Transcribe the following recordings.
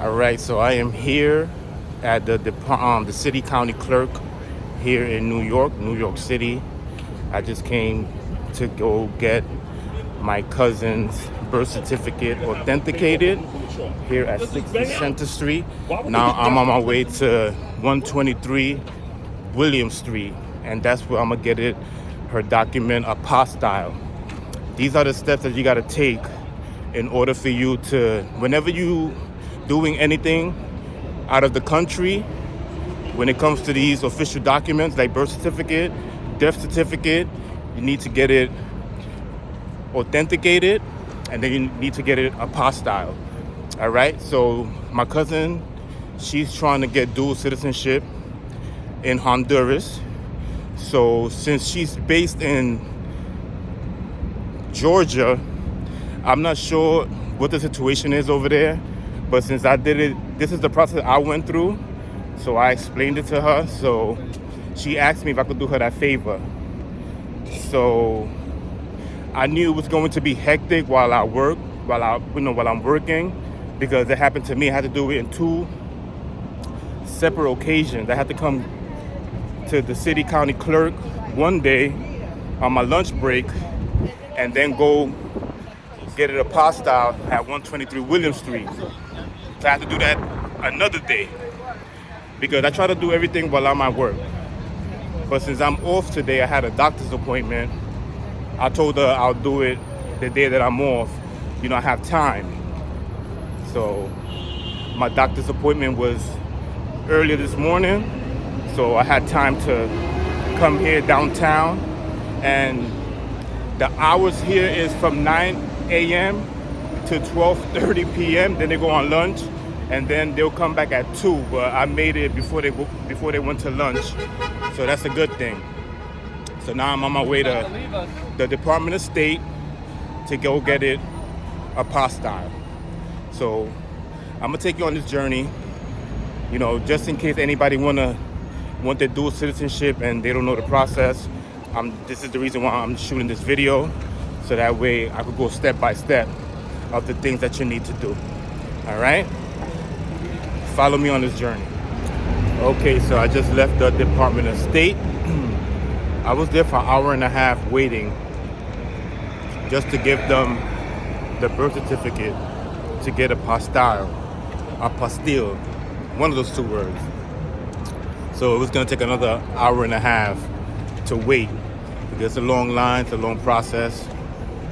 All right, so I am here at the city county clerk here in New York City. I just came to go get my cousin's birth certificate authenticated here at 60 Center Street. Now I'm on my way to 123 William Street, and that's where I'm gonna get it, her document apostille. These are the steps that you gotta take in order for you to, whenever you doing anything out of the country, when it comes to these official documents like birth certificate, death certificate, you need to get it authenticated, and then you need to get it apostille. All right, so my cousin, she's trying to get dual citizenship in Honduras. So since she's based in Georgia, I'm not sure what the situation is over there, but since I did it, this is the process I went through, so I explained it to her. So she asked me if I could do her that favor. So I knew it was going to be hectic while I'm working, because it happened to me. I had to do it in two separate occasions. I had to come to the city county clerk one day on my lunch break, and then go get it apostille at 123 William Street. So I had to do that another day, because I try to do everything while I'm at work. But since I'm off today, I had a doctor's appointment. I told her I'll do it the day that I'm off. I have time. So my doctor's appointment was earlier this morning, so I had time to come here downtown. And the hours here is from 9 a.m. to 12:30 p.m. Then they go on lunch, and then they'll come back at 2. But I made it before they went to lunch, so that's a good thing. So now I'm on my way to the Department of State to go get it apostille. So I'm gonna take you on this journey, just in case anybody want their dual citizenship and they don't know the process. This is the reason why I'm shooting this video, so that way I could go step by step of the things that you need to do. All right? Follow me on this journey. Okay, so I just left the Department of State. I was there for an hour and a half waiting just to give them the birth certificate to get apostille, one of those two words. So it was gonna take another hour and a half to wait, because it's a long line, it's a long process,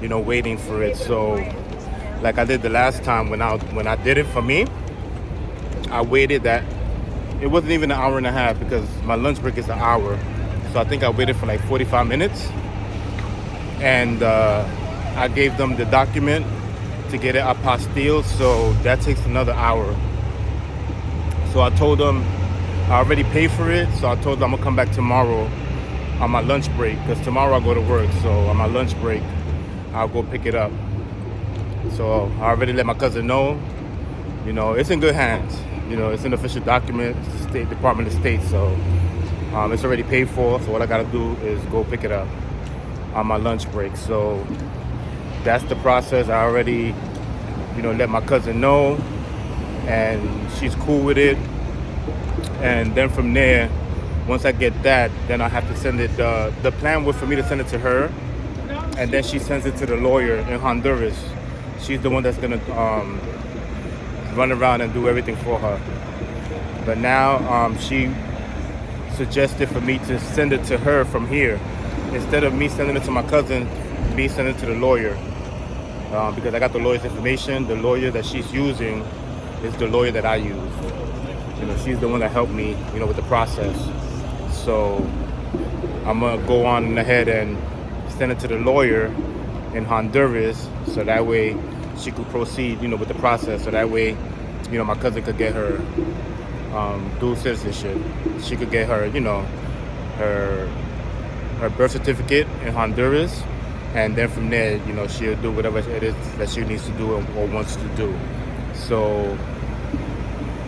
waiting for it. So like I did the last time when I did it for me, I waited that, it wasn't even an hour and a half, because my lunch break is an hour. So I think I waited for like 45 minutes, and I gave them the document to get it apostille, so that takes another hour. So I told them I already paid for it, so I told them I'm gonna come back tomorrow on my lunch break, because tomorrow I go to work, so on my lunch break I'll go pick it up. So I already let my cousin know, it's in good hands. It's an official document, it's the State Department of State, so it's already paid for. So what I gotta do is go pick it up on my lunch break. So that's the process. I already, let my cousin know, and she's cool with it. And then from there, once I get that, then I have to send it. The plan was for me to send it to her, and then she sends it to the lawyer in Honduras. She's the one that's gonna run around and do everything for her. But now she suggested for me to send it to her from here, instead of me sending it to my cousin, me sending it to the lawyer, because I got the lawyer's information. The lawyer that she's using is the lawyer that I use. She's the one that helped me, with the process. So I'm gonna go on ahead and send it to the lawyer in Honduras, so that way she could proceed, with the process. So that way, my cousin could get her dual citizenship. She could get her, her birth certificate in Honduras, and then from there, she'll do whatever it is that she needs to do or wants to do. So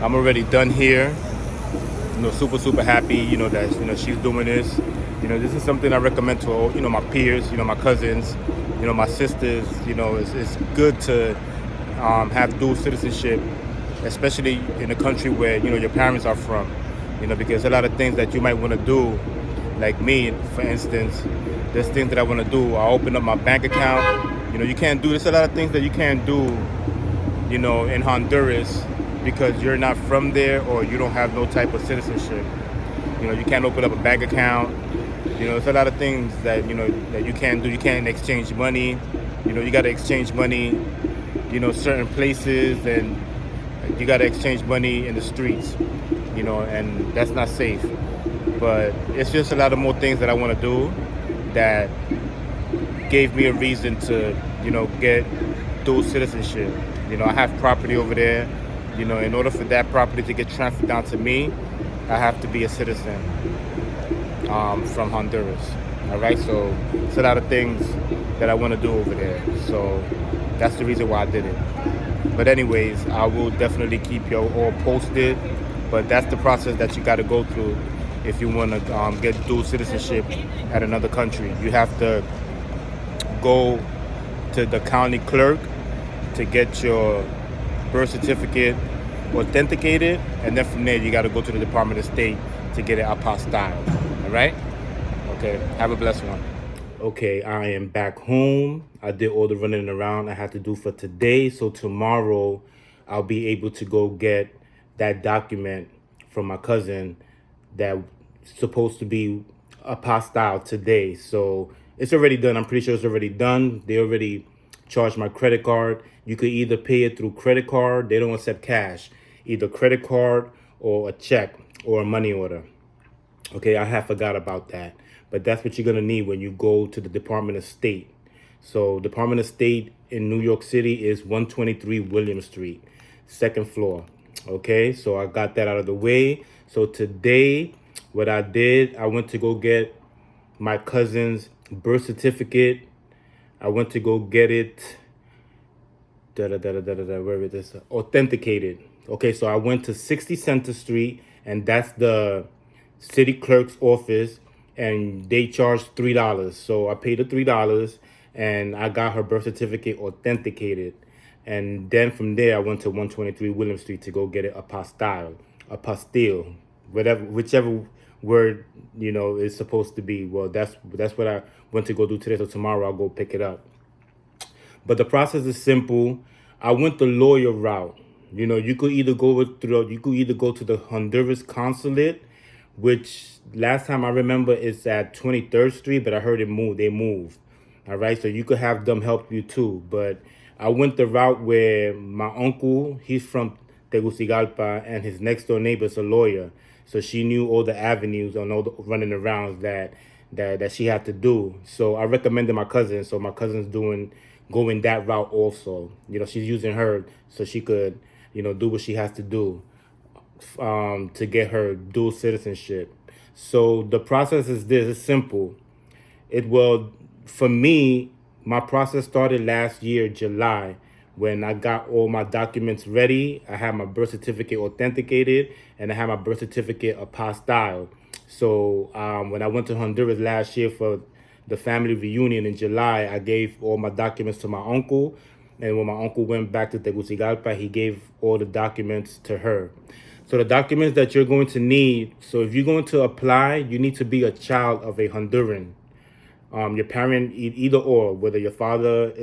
I'm already done here. Super happy, that she's doing this. This is something I recommend to all, my peers, my cousins, my sisters. It's good to have dual citizenship especially in a country where your parents are from. Because a lot of things that you might want to do, like me, for instance, there's things that I want to do. I open up my bank account. You can't do. There's a lot of things that you can't do, in Honduras because you're not from there or you don't have no type of citizenship. You can't open up a bank account. It's a lot of things that that you can't do. You can't exchange money. You got to exchange money. Certain places, and you got to exchange money in the streets. And that's not safe. But it's just a lot of more things that I want to do that gave me a reason to, get dual citizenship. I have property over there. In order for that property to get transferred down to me, I have to be a citizen from Honduras. All right, so it's a lot of things that I want to do over there. So that's the reason why I did it. But anyways, I will definitely keep you all posted. But that's the process that you got to go through if you want to get dual citizenship at another country. You have to go to the county clerk to get your birth certificate authenticated, and then from there you got to go to the Department of State to get it apostille. All right? Okay, have a blessed one. Okay, I am back home. I did all the running around I had to do for today, so tomorrow I'll be able to go get that document from my cousin that's supposed to be apostille today. So it's already done. I'm pretty sure it's already done. They already charged my credit card. You could either pay it through credit card. They don't accept cash. Either credit card or a check or a money order. Okay, I have forgot about that. But that's what you're going to need when you go to the Department of State. So Department of State in New York City is 123 William Street, second floor. Okay, so I got that out of the way. So today, what I did, I went to go get my cousin's birth certificate. I went to go get it, where is this? Authenticated. Okay, so I went to 60 Center Street, and that's the city clerk's office, and they charged $3. So I paid the $3, and I got her birth certificate authenticated. And then from there, I went to 123 William Street to go get it apostille, whichever word is supposed to be. Well, that's what I went to go do today. So tomorrow I'll go pick it up. But the process is simple. I went the lawyer route. You could either go to the Honduras consulate, which last time I remember is at 23rd Street, but I heard they moved. All right, so you could have them help you too. But I went the route where my uncle, he's from Tegucigalpa, and his next door neighbor is a lawyer. So she knew all the avenues and all the running around that she had to do. So I recommended my cousin. So my cousin's going that route also. She's using her so she could, do what she has to do to get her dual citizenship. So the process is this. It's simple. For me, my process started last year, July, when I got all my documents ready. I had my birth certificate authenticated, and I had my birth certificate apostille. So when I went to Honduras last year for the family reunion in July, I gave all my documents to my uncle. And when my uncle went back to Tegucigalpa, he gave all the documents to her. So the documents that you're going to need, so if you're going to apply, you need to be a child of a Honduran. Your parent, either or, whether your father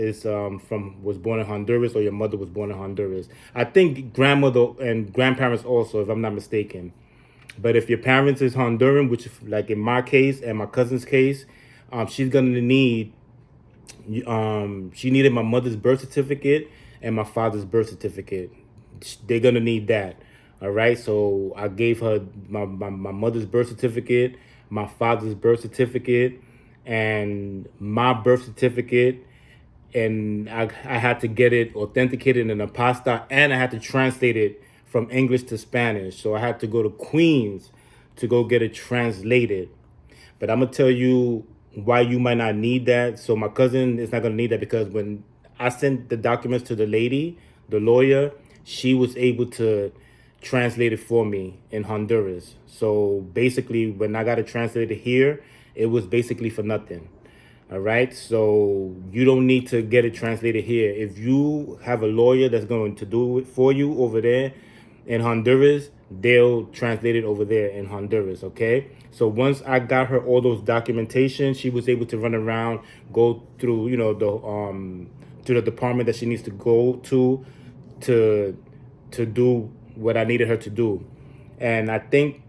was born in Honduras or your mother was born in Honduras. I think grandmother and grandparents also, if I'm not mistaken. But if your parents is Honduran, which like in my case and my cousin's case, she's gonna need. She needed my mother's birth certificate and my father's birth certificate. They're gonna need that. All right. So I gave her my mother's birth certificate, my father's birth certificate, and my birth certificate, and I had to get it authenticated in apostille, and I had to translate it from English to Spanish. So I had to go to Queens to go get it translated. But I'm gonna tell you why you might not need that. So my cousin is not gonna need that because when I sent the documents to the lady, the lawyer, she was able to translate it for me in Honduras. So basically, when I got it translated here, it was basically for nothing. All right. So you don't need to get it translated here. If you have a lawyer that's going to do it for you over there, in Honduras, they'll translate it over there in Honduras, okay? So once I got her all those documentation, she was able to run around, go through, to the department that she needs to go to do what I needed her to do. And I think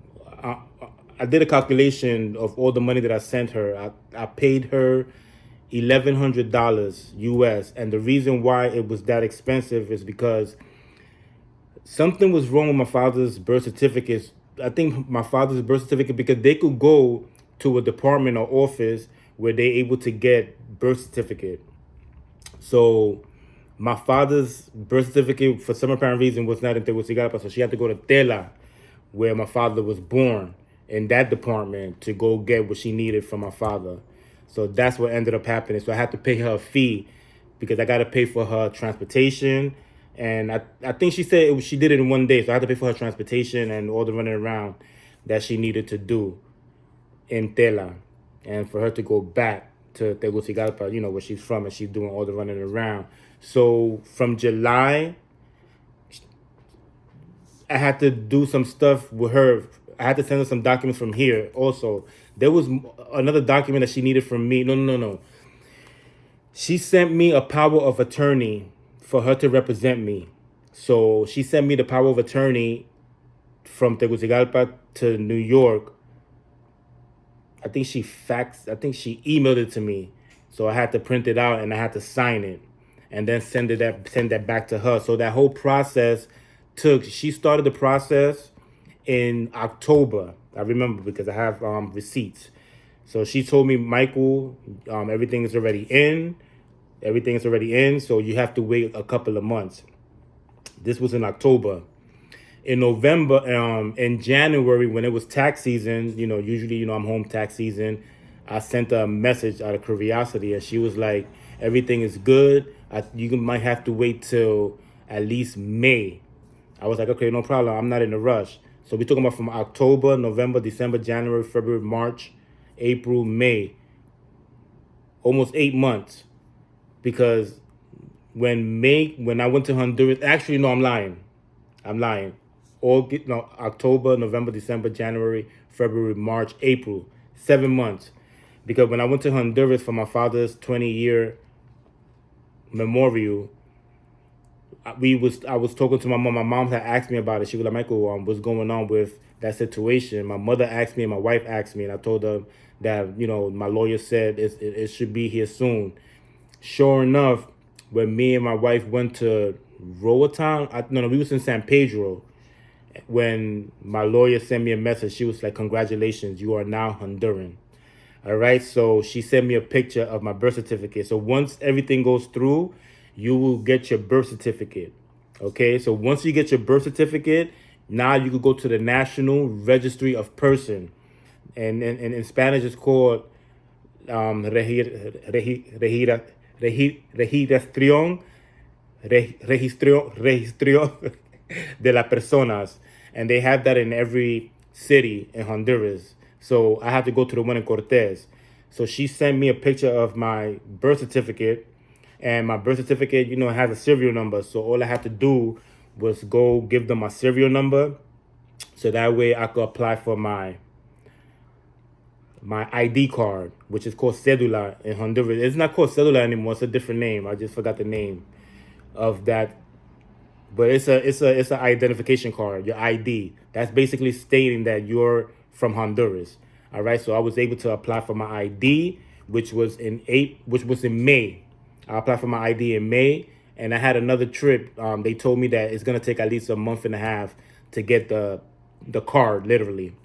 I did a calculation of all the money that I sent her. I paid her $1,100 US, and the reason why it was that expensive is because something was wrong with my father's birth certificate. I think my father's birth certificate, because they could go to a department or office where they're able to get birth certificate. So my father's birth certificate, for some apparent reason, was not in Tegucigalpa, so she had to go to Tela, where my father was born, in that department to go get what she needed from my father. So that's what ended up happening. So I had to pay her a fee because I got to pay for her transportation. And I think she said she did it in one day. So I had to pay for her transportation and all the running around that she needed to do in Tela. And for her to go back to Tegucigalpa, where she's from, and she's doing all the running around. So from July, I had to do some stuff with her. I had to send her some documents from here also. There was another document that she needed from me. No. She sent me a power of attorney for her to represent me. So she sent me the power of attorney from Tegucigalpa to New York. I think she emailed it to me. So I had to print it out and I had to sign it and then send that back to her. So that whole process she started the process in October. I remember because I have receipts. So she told me, Michael, everything is already in. Everything is already in, so you have to wait a couple of months. This was in October. In November, in January, when it was tax season, usually, I'm home tax season, I sent her a message out of curiosity, and she was like, everything is good. You might have to wait till at least May. I was like, okay, no problem. I'm not in a rush. So we're talking about from October, November, December, January, February, March, April, May. Almost 8 months. Because when I went to Honduras, actually, no, I'm lying. October, November, December, January, February, March, April. 7 months. Because when I went to Honduras for my father's 20-year memorial, I was talking to my mom. My mom had asked me about it. She was like, Michael, what's going on with that situation? My mother asked me and my wife asked me, and I told them that, my lawyer said it should be here soon. Sure enough, when me and my wife went to Roatan, we was in San Pedro. When my lawyer sent me a message, she was like, congratulations, you are now Honduran. All right, so she sent me a picture of my birth certificate. So once everything goes through, you will get your birth certificate. Okay, so once you get your birth certificate, now you can go to the National Registry of Person. And in Spanish, it's called registración de las personas. And they have that in every city in Honduras. So I had to go to the one in Cortez. So she sent me a picture of my birth certificate. And my birth certificate, has a serial number. So all I had to do was go give them my serial number. So that way I could apply for my ID card, which is called Cedula in Honduras. It's not called Cedula anymore. It's a different name. I just forgot the name of that. But it's an identification card, your ID. That's basically stating that you're from Honduras. All right. So I was able to apply for my ID, which was in May. I applied for my ID in May, and I had another trip. They told me that it's gonna take at least a month and a half to get the card, literally.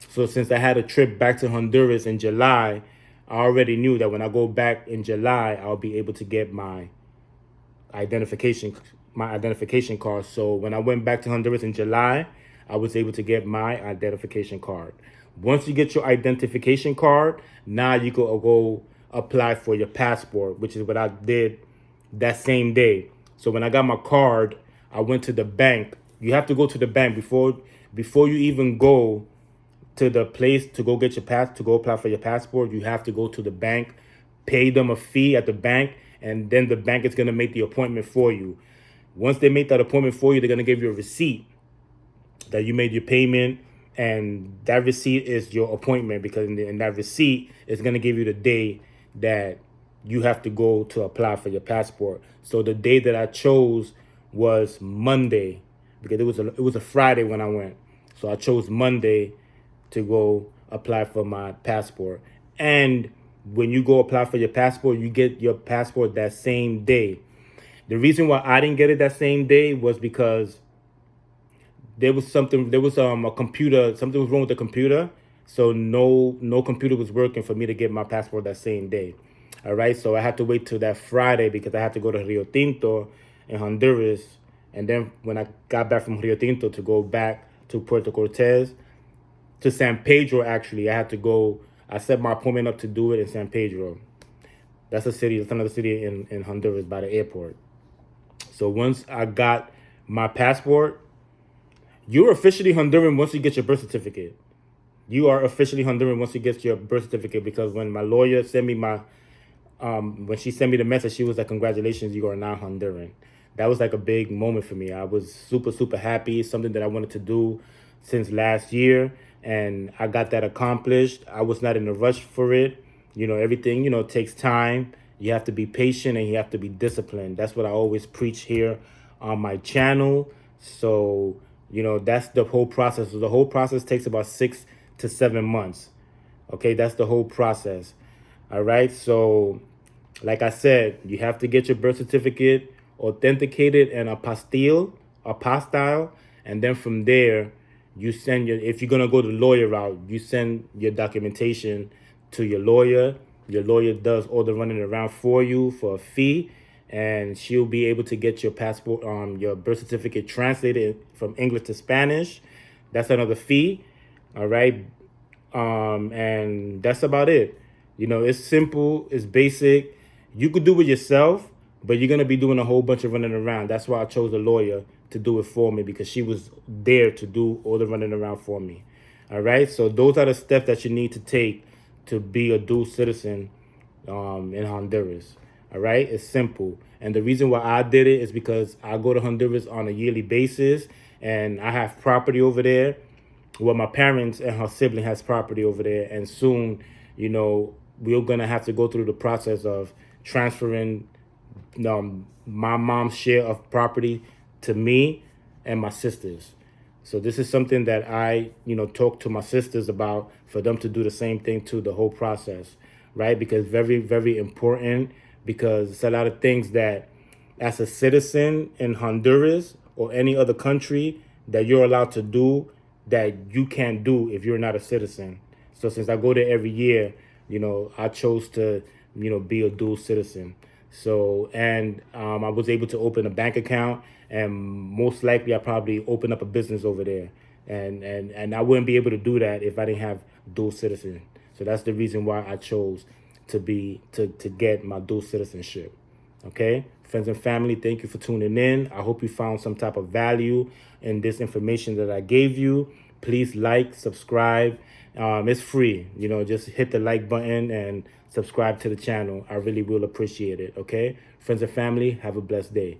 So since I had a trip back to Honduras in July, I already knew that when I go back in July, I'll be able to get my identification card. So when I went back to Honduras in July, I was able to get my identification card. Once you get your identification card, now you can go apply for your passport, which is what I did that same day. So when I got my card, I went to the bank. You have to go to the bank before you even go to the place to go get to go apply for your passport. You have to go to the bank, pay them a fee at the bank, and then the bank is going to make the appointment for you. Once they make that appointment for you, they're going to give you a receipt. that you made your payment, and that receipt is your appointment, because in that receipt is going to give you the day that you have to go to apply for your passport. So the day that I chose was Monday, because it was a Friday when I went. So I chose Monday to go apply for my passport. And when you go apply for your passport, you get your passport that same day. The reason why I didn't get it that same day was because there was a computer, something was wrong with the computer. So no computer was working for me to get my passport that same day. All right, so I had to wait till that Friday because I had to go to Rio Tinto in Honduras, and then when I got back from Rio Tinto to go back to Puerto Cortez, to San Pedro, actually I had to go. I set my appointment up to do it in San Pedro. That's a city. That's another city in Honduras by the airport. So once I got my passport, you're officially Honduran once you get your birth certificate. You are officially Honduran once you get your birth certificate, because when my lawyer sent me when she sent me the message, she was like, "Congratulations, you are now Honduran." That was like a big moment for me. I was super, super happy. It's something that I wanted to do since last year, and I got that accomplished. I was not in a rush for it. Everything, takes time. You have to be patient and you have to be disciplined. That's what I always preach here on my channel. So, that's the whole process. So the whole process takes about 6 to 7 months. Okay, that's the whole process. All right. So, like I said, you have to get your birth certificate authenticated and apostille, and then from there, you send if you're gonna go the lawyer route, you send your documentation to your lawyer. Your lawyer does all the running around for you for a fee, and she'll be able to get your passport, your birth certificate translated from English to Spanish. That's another fee. All right. And that's about it. It's simple, it's basic. You could do it yourself, but you're gonna be doing a whole bunch of running around. That's why I chose a lawyer to do it for me, because she was there to do all the running around for me. All right. So those are the steps that you need to take to be a dual citizen in Honduras. All right. It's simple. And the reason why I did it is because I go to Honduras on a yearly basis, and I have property over there. Well, my parents and her sibling has property over there, and soon, we're gonna have to go through the process of transferring my mom's share of property to me and my sisters. So this is something that I, talk to my sisters about, for them to do the same thing to the whole process, right? Because very, very important, because it's a lot of things that as a citizen in Honduras or any other country that you're allowed to do that you can't do if you're not a citizen. So since I go there every year, I chose to, be a dual citizen. So, and I was able to open a bank account, and most likely I probably open up a business over there. And I wouldn't be able to do that if I didn't have dual citizen. So that's the reason why I chose to get my dual citizenship. Okay, friends and family, thank you for tuning in. I hope you found some type of value in this information that I gave you. Please like, subscribe. It's free. Just hit the like button and subscribe to the channel. I really will appreciate it. Okay, friends and family, have a blessed day.